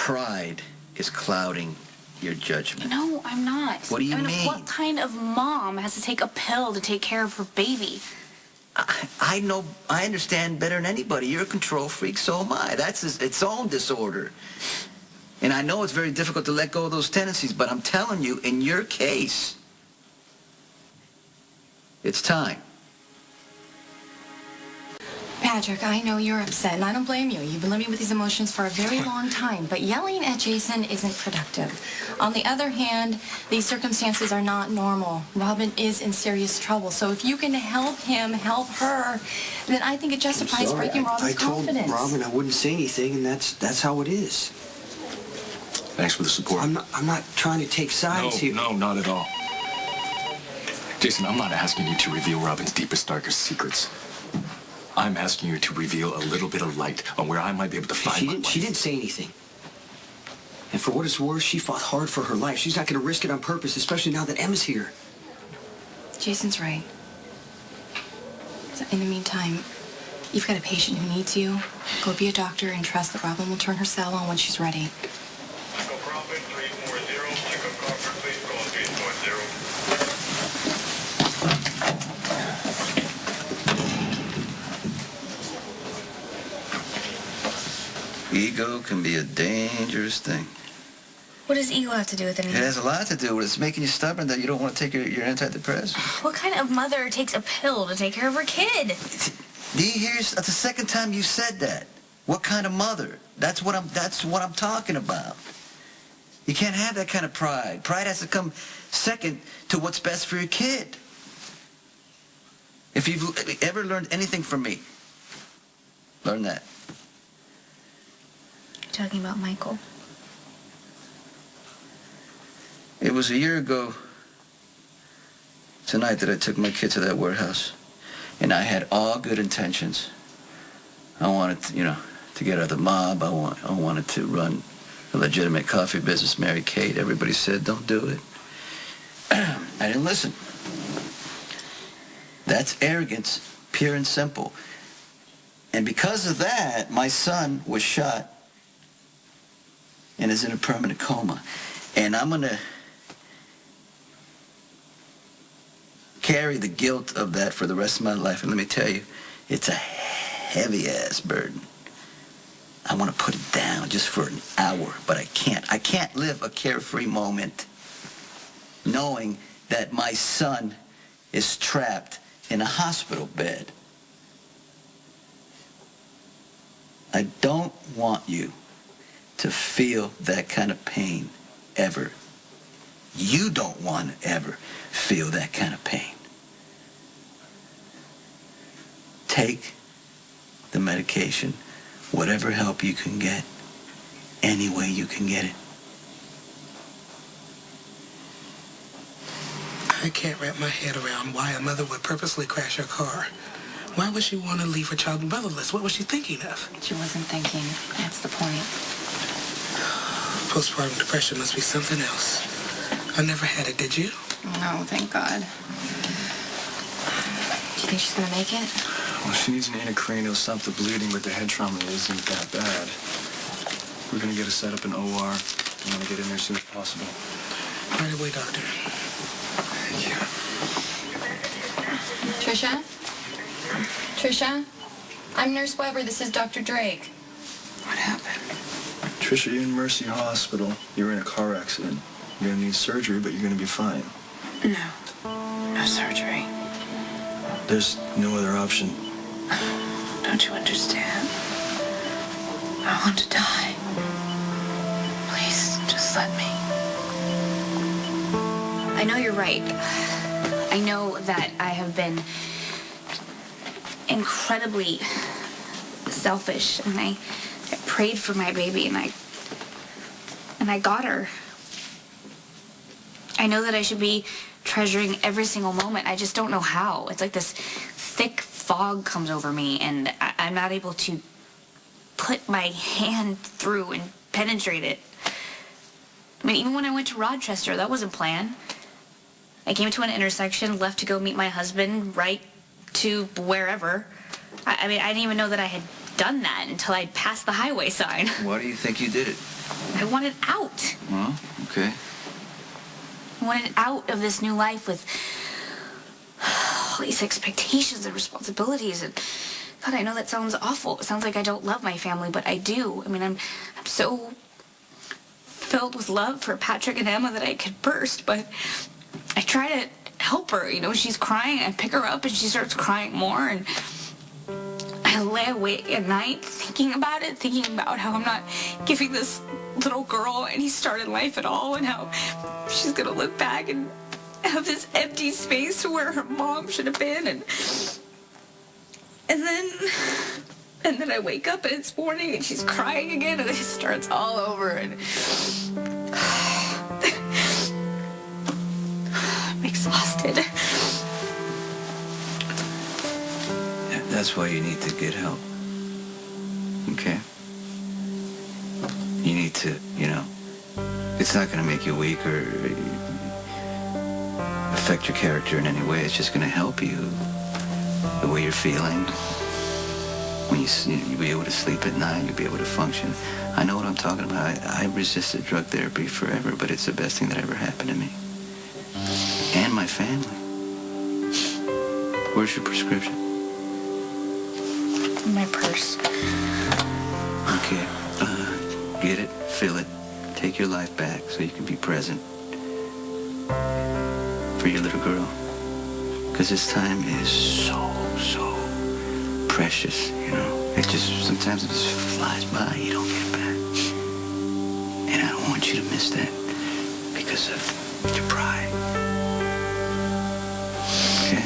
pride is clouding your judgment. No, I'm not. What do you mean? What kind of mom has to take a pill to take care of her baby? I know, I understand better than anybody. You're a control freak, so am I. That's its own disorder. And I know it's very difficult to let go of those tendencies, but I'm telling you, in your case, it's time. Patrick, I know you're upset, and I don't blame you. You've been living with these emotions for a very long time, but yelling at Jason isn't productive. On the other hand, these circumstances are not normal. Robin is in serious trouble, so if you can help him, help her, then I think it justifies breaking Robin's confidence. I told Robin I wouldn't say anything, and that's how it is. Thanks for the support. I'm not trying to take sides here. No, not at all. Jason, I'm not asking you to reveal Robin's deepest, darkest secrets. I'm asking you to reveal a little bit of light on where I might be able to find my wife. She didn't say anything. And for what it's worth, she fought hard for her life. She's not going to risk it on purpose, especially now that Emma's here. Jason's right. So in the meantime, you've got a patient who needs you. Go be a doctor and trust that Robin will turn her cell on when she's ready. Michael Crawford, 340. Michael Crawford, please call 340. Ego can be a dangerous thing. What does ego have to do with anything? It has a lot to do with it. It's making you stubborn that you don't want to take your antidepressant. What kind of mother takes a pill to take care of her kid? Do you hear? That's the second time you said that. What kind of mother? That's what I'm talking about. You can't have that kind of pride. Pride has to come second to what's best for your kid. If you've ever learned anything from me, learn that. You're talking about Michael. It was a year ago tonight that I took my kid to that warehouse. And I had all good intentions. I wanted, to get out of the mob. I wanted to run a legitimate coffee business, marry Kate. Everybody said, don't do it. I didn't listen. That's arrogance, pure and simple. And because of that, my son was shot and is in a permanent coma. And I'm going to carry the guilt of that for the rest of my life. And let me tell you, it's a heavy-ass burden. I want to put it down just for an hour, but I can't. I can't live a carefree moment knowing that my son is trapped in a hospital bed. I don't want you to feel that kind of pain ever. You don't want to ever feel that kind of pain. Take the medication, whatever help you can get, any way you can get it. I can't wrap my head around why a mother would purposely crash her car. Why would she want to leave her child motherless? What was she thinking of? She wasn't thinking. That's the point. Postpartum depression must be something else. I never had it, did you? No, thank God. Do you think she's going to make it? Well, she needs an intracranial to stop the bleeding, but the head trauma isn't that bad. We're going to get her set up in OR. I'm going to get in there as soon as possible. Right away, doctor. Thank you. Tricia? Tricia? I'm Nurse Weber. This is Dr. Drake. What happened? Tricia, you're in Mercy Hospital. You were in a car accident. You're going to need surgery, but you're going to be fine. No. No surgery. There's no other option. Don't you understand? I want to die. Please, just let me. I know you're right. I know that I have been incredibly selfish, and I prayed for my baby, and I got her. I know that I should be treasuring every single moment. I just don't know how. It's like this thick fog comes over me, and I'm not able to put my hand through and penetrate it. I mean, even when I went to Rochester, that wasn't planned. I came to an intersection, left to go meet my husband, right to wherever. I mean, I didn't even know that I had done that until I'd passed the highway sign. Why do you think you did it? I wanted out. Well, okay. I wanted out of this new life with all these expectations and responsibilities. And God, I know that sounds awful. It sounds like I don't love my family, but I do. I mean, I'm so filled with love for Patrick and Emma that I could burst, but I try to help her. You know, she's crying. I pick her up and she starts crying more, and I lay awake at night thinking about it, thinking about how I'm not giving this little girl any start in life at all, and how she's gonna look back and have this empty space where her mom should have been, and then I wake up and it's morning and she's crying again, and it starts all over, and I'm exhausted. That's why you need to get help. Okay? You need to, it's not going to make you weak or affect your character in any way. It's just going to help you the way you're feeling. When you'll be able to sleep at night, you'll be able to function. I know what I'm talking about. I resisted drug therapy forever, but it's the best thing that ever happened to me. And my family. Where's your prescription? In my purse. Okay. Get it, fill it, take your life back so you can be present for your little girl. Because this time is so precious, sometimes it just flies by, you don't get it back. And I don't want you to miss that because of your pride. Okay?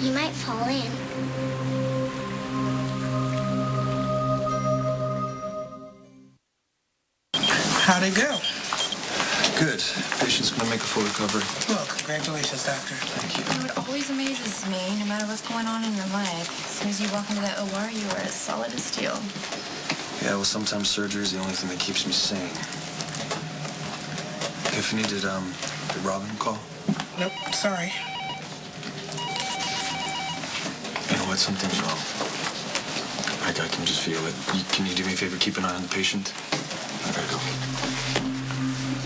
You might fall in. How'd it go? Good. Patient's gonna make a full recovery. Well, congratulations, doctor. Thank you. You know, it always amazes me, no matter what's going on in your life. As soon as you walk into that OR, you are as solid as steel. Yeah, well, sometimes surgery is the only thing that keeps me sane. Epiphany, did Robin call? Nope, sorry. You know what? Something's wrong. I can just feel it. Can you do me a favor? Keep an eye on the patient. I gotta go.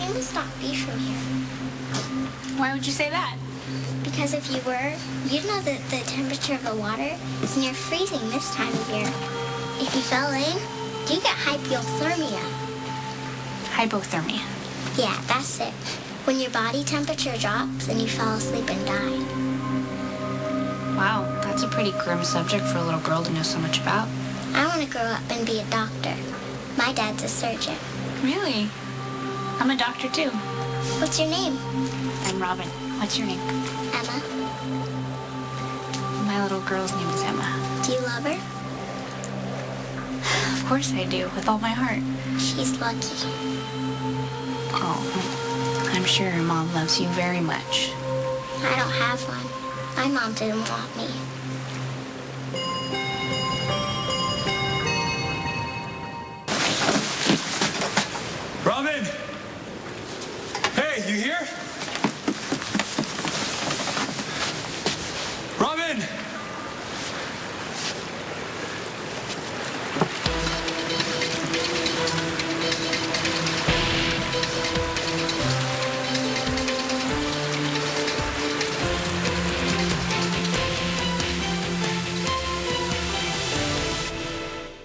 You must not be from here. Why would you say that? Because if you were, you'd know that the temperature of the water is near freezing this time of year. If you fell in, you get hypothermia. Hypothermia. Yeah, that's it. When your body temperature drops and you fall asleep and die. Wow, that's a pretty grim subject for a little girl to know so much about. I want to grow up and be a doctor. My dad's a surgeon. Really? I'm a doctor too. What's your name? I'm Robin. What's your name? Emma. My little girl's name is Emma. Do you love her? Of course I do, with all my heart. She's lucky. Oh, I'm sure your mom loves you very much. I don't have one. My mom didn't want me. Robin! Hey, you here?